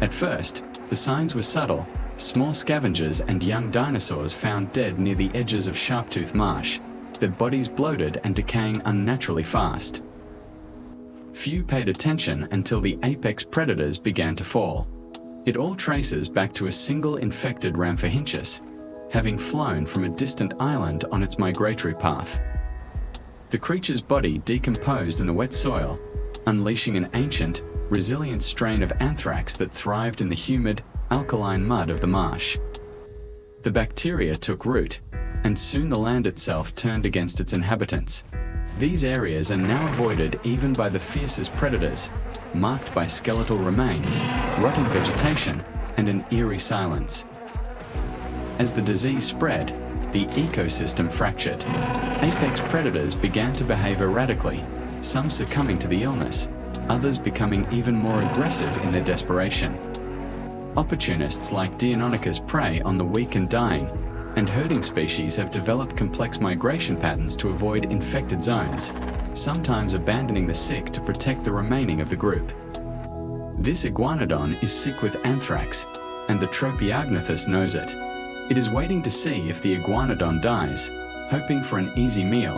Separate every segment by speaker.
Speaker 1: At first, the signs were subtle: small scavengers and young dinosaurs found dead near the edges of Sharptooth Marsh, their bodies bloated and decaying unnaturally fast. Few paid attention until the apex predators began to fall. It all traces back to a single infected Ramphorhynchus, having flown from a distant island on its migratory path. The creature's body decomposed in the wet soil, unleashing an ancient, resilient strain of anthrax that thrived in the humid, alkaline mud of the marsh. The bacteria took root, and soon the land itself turned against its inhabitants. These areas are now avoided even by the fiercest predators, marked by skeletal remains, rotting vegetation, and an eerie silence. As the disease spread, the ecosystem fractured. Apex predators began to behave erratically, some succumbing to the illness, others becoming even more aggressive in their desperation. Opportunists like Deinonychus prey on the weak and dying, and herding species have developed complex migration patterns to avoid infected zones, sometimes abandoning the sick to protect the remaining of the group. This iguanodon is sick with anthrax, and the Tropeognathus knows it. It is waiting to see if the iguanodon dies, hoping for an easy meal,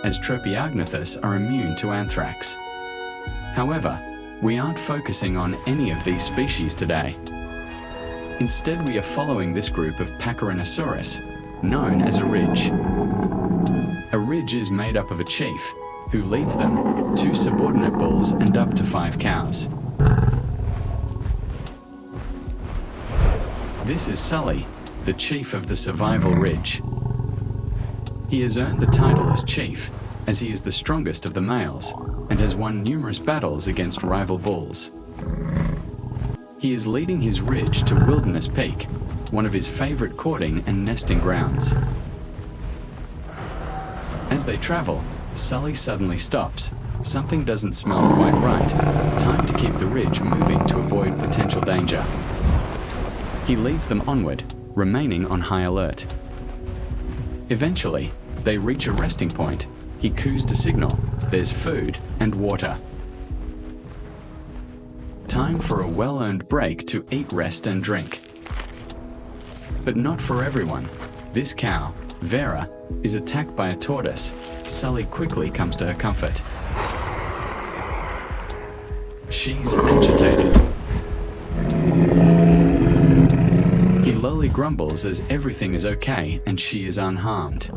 Speaker 1: as Tropeognathus are immune to anthrax. However, we aren't focusing on any of these species today. Instead, we are following this group of Pacorhinosaurus, known as a ridge. A ridge is made up of a chief, who leads them, 2 subordinate bulls and up to 5 cows. This is Sully, the chief of the survival ridge. He has earned the title as chief, as he is the strongest of the males, and has won numerous battles against rival bulls. He is leading his ridge to Wilderness Peak, one of his favorite courting and nesting grounds. As they travel, Sully suddenly stops. Something doesn't smell quite right. Time to keep the ridge moving to avoid potential danger. He leads them onward, remaining on high alert. Eventually, they reach a resting point. He coos to signal there's food and water. Time for a well-earned break to eat, rest, and drink. But not for everyone. This cow, Vera, is attacked by a tortoise. Sully quickly comes to her comfort. She's agitated. He lowly grumbles as everything is okay and she is unharmed.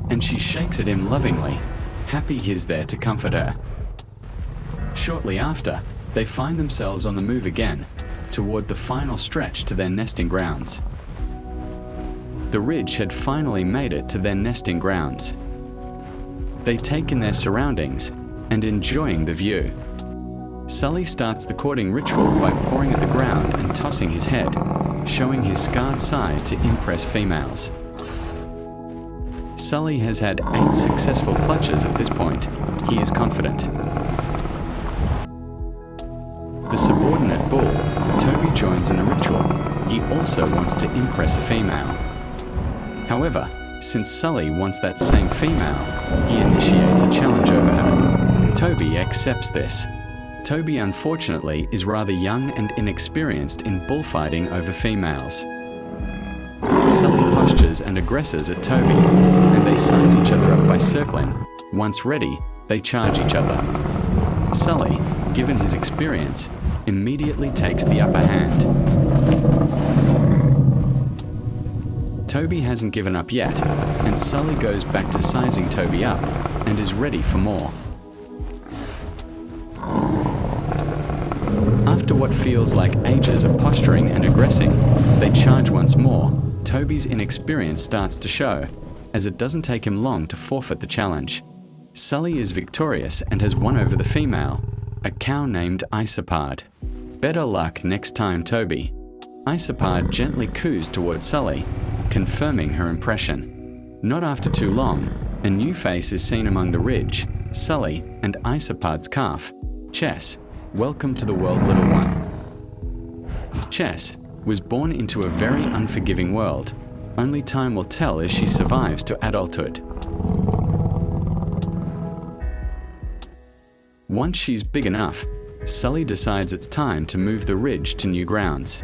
Speaker 1: And she shakes at him lovingly, happy he's there to comfort her. Shortly after, they find themselves on the move again, toward the final stretch to their nesting grounds. The ridge had finally made it to their nesting grounds. They take in their surroundings and enjoying the view. Sully starts the courting ritual by pawing at the ground and tossing his head, showing his scarred side to impress females. Sully has had 8 successful clutches at this point. He is confident. The subordinate bull, Toby, joins in the ritual. He also wants to impress a female. However, since Sully wants that same female, he initiates a challenge over her. Toby accepts this. Toby, unfortunately, is rather young and inexperienced in bullfighting over females. Sully postures and aggresses at Toby, and they size each other up by circling. Once ready, they charge each other. Sully, given his experience, immediately takes the upper hand. Toby hasn't given up yet, and Sully goes back to sizing Toby up and is ready for more. After what feels like ages of posturing and aggressing, they charge once more. Toby's inexperience starts to show, as it doesn't take him long to forfeit the challenge. Sully is victorious and has won over the female, a cow named Isopard. Better luck next time, Toby. Isopard gently coos toward Sully, confirming her impression. Not after too long, a new face is seen among the ridge, Sully and Isopard's calf, Chess. Welcome to the world, little one. Chess was born into a very unforgiving world. Only time will tell if she survives to adulthood. Once she's big enough, Sully decides it's time to move the ridge to new grounds.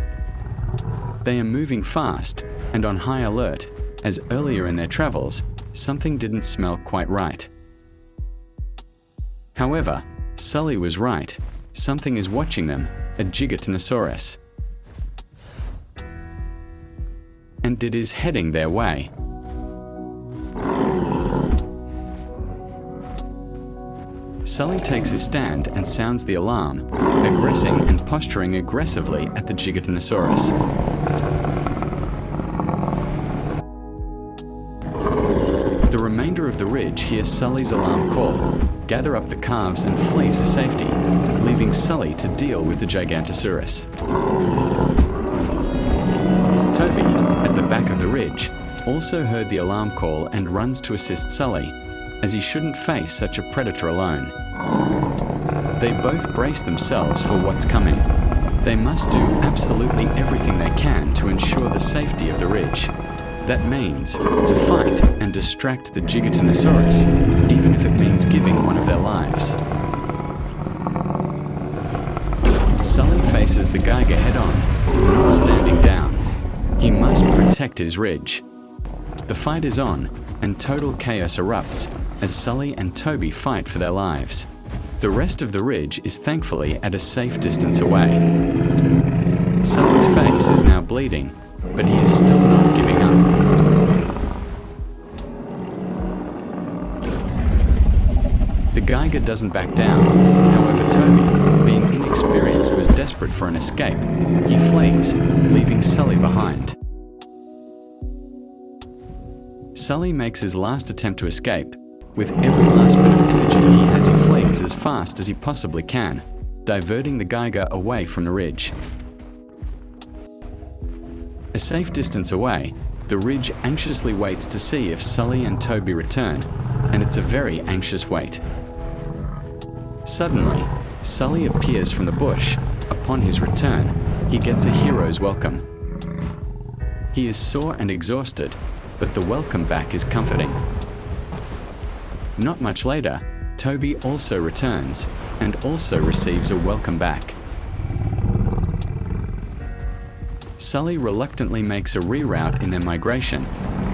Speaker 1: They are moving fast and on high alert, as earlier in their travels, something didn't smell quite right. However, Sully was right. Something is watching them, a Gigantanosaurus. And it is heading their way. Sully takes his stand and sounds the alarm, aggressing and posturing aggressively at the Gigantanosaurus. The remainder of the ridge hears Sully's alarm call, gather up the calves and flees for safety, leaving Sully to deal with the Gigantosaurus. Toby, at the back of the ridge, also heard the alarm call and runs to assist Sully, as he shouldn't face such a predator alone. They both brace themselves for what's coming. They must do absolutely everything they can to ensure the safety of the ridge. That means to fight and distract the Gigantanosaurus, even if it means giving one of their lives. Sully faces the Geiger head-on, not standing down. He must protect his ridge. The fight is on, and total chaos erupts as Sully and Toby fight for their lives. The rest of the ridge is thankfully at a safe distance away. Sully's face is now bleeding, but he is still not giving up. The Geiger doesn't back down. However, Toby, being inexperienced, was desperate for an escape. He flees, leaving Sully behind. Sully makes his last attempt to escape. With every last bit of energy he has, he flees as fast as he possibly can, diverting the Geiger away from the ridge. A safe distance away, the ridge anxiously waits to see if Sully and Toby return, and it's a very anxious wait. Suddenly, Sully appears from the bush. Upon his return, he gets a hero's welcome. He is sore and exhausted, but the welcome back is comforting. Not much later, Toby also returns, and also receives a welcome back. Sully reluctantly makes a reroute in their migration,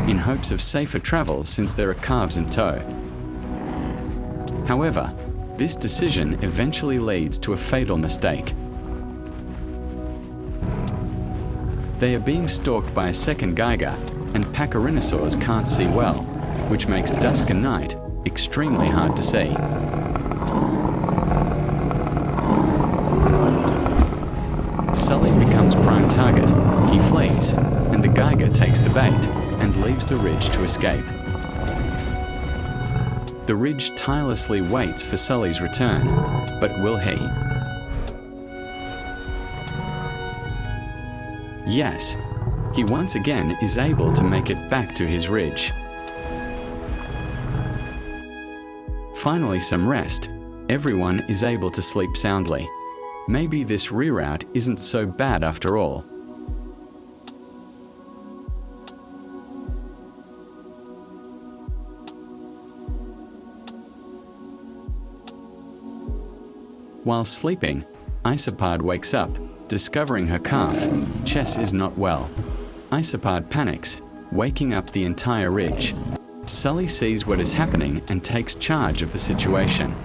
Speaker 1: in hopes of safer travel since there are calves in tow. However, this decision eventually leads to a fatal mistake. They are being stalked by a second Geiger, and Pachyrhinosaurs can't see well, which makes dusk and night extremely hard to see. Sully becomes prime target. He flees, and the Geiger takes the bait and leaves the ridge to escape. The ridge tirelessly waits for Sully's return, but will he? Yes, he once again is able to make it back to his ridge. Finally, some rest. Everyone is able to sleep soundly. Maybe this reroute isn't so bad after all. While sleeping, Isopod wakes up, discovering her calf, Chess, is not well. Isopod panics, waking up the entire ridge. Sully sees what is happening and takes charge of the situation.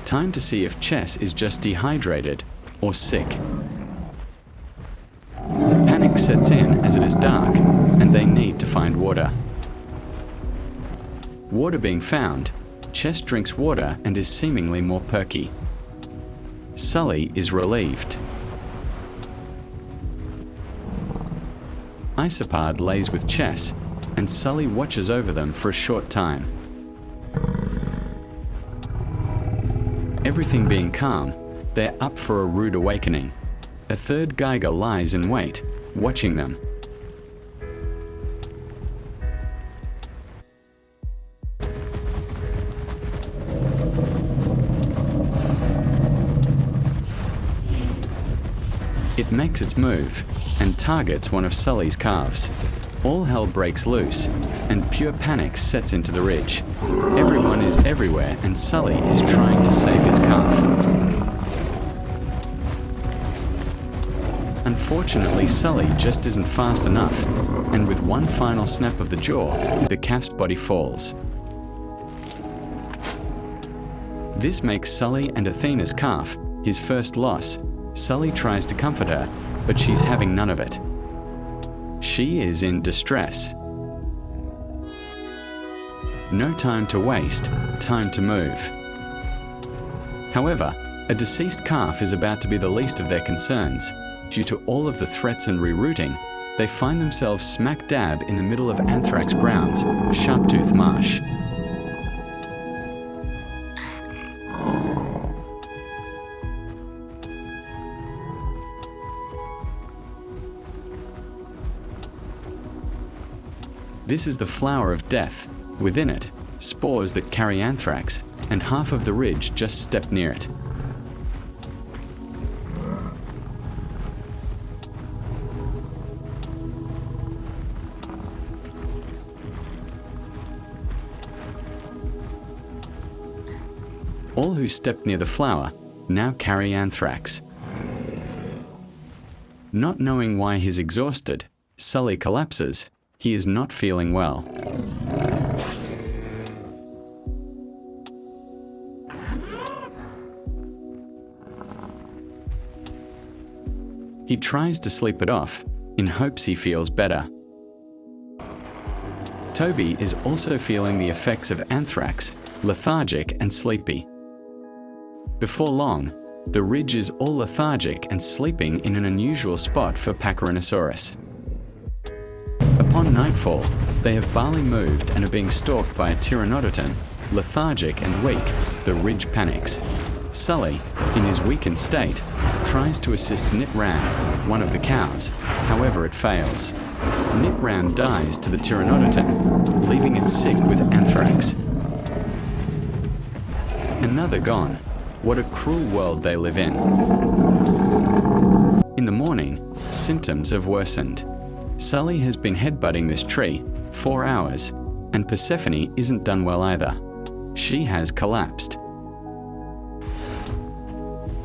Speaker 1: Time to see if Chess is just dehydrated or sick. Panic sets in as it is dark, and they need to find water. Water being found, Chess drinks water and is seemingly more perky. Sully is relieved. Isopod lays with Chess, and Sully watches over them for a short time. Everything being calm, they're up for a rude awakening. A third Geiger lies in wait, watching them. It makes its move and targets one of Sully's calves. All hell breaks loose, and pure panic sets into the ridge. Everyone is everywhere, and Sully is trying to save his calf. Unfortunately, Sully just isn't fast enough, and with one final snap of the jaw, the calf's body falls. This makes Sully and Athena's calf his first loss. Sully tries to comfort her, but she's having none of it. She is in distress. No time to waste, time to move. However, a deceased calf is about to be the least of their concerns. Due to all of the threats and rerouting, they find themselves smack dab in the middle of Anthrax grounds, Sharptooth Marsh. This is the flower of death. Within it, spores that carry anthrax, and half of the ridge just stepped near it. All who stepped near the flower now carry anthrax. Not knowing why he's exhausted, Sully collapses. He is not feeling well. He tries to sleep it off, in hopes he feels better. Toby is also feeling the effects of anthrax, lethargic and sleepy. Before long, the ridge is all lethargic and sleeping in an unusual spot for Pacorhinosaurus. Upon nightfall, they have barely moved and are being stalked by a Pteranodon. Lethargic and weak, the ridge panics. Sully, in his weakened state, tries to assist Nitram, one of the cows. However, it fails. Nitram dies to the Pteranodon, leaving it sick with anthrax. Another gone. What a cruel world they live in. In the morning, symptoms have worsened. Sully has been headbutting this tree 4 hours, and Persephone isn't done well either. She has collapsed.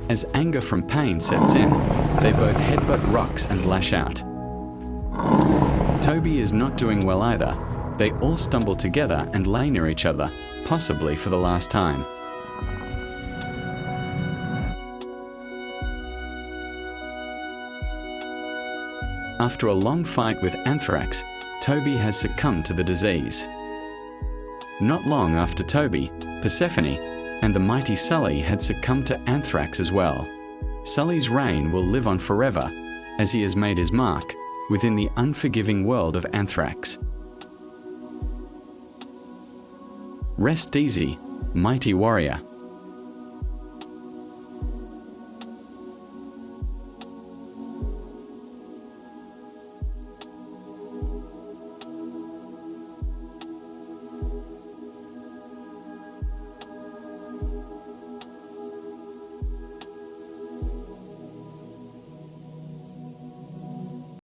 Speaker 1: As anger from pain sets in, they both headbutt rocks and lash out. Toby is not doing well either. They all stumble together and lay near each other, possibly for the last time. After a long fight with anthrax, Toby has succumbed to the disease. Not long after Toby, Persephone and the mighty Sully had succumbed to anthrax as well. Sully's reign will live on forever, as he has made his mark within the unforgiving world of anthrax. Rest easy, mighty warrior.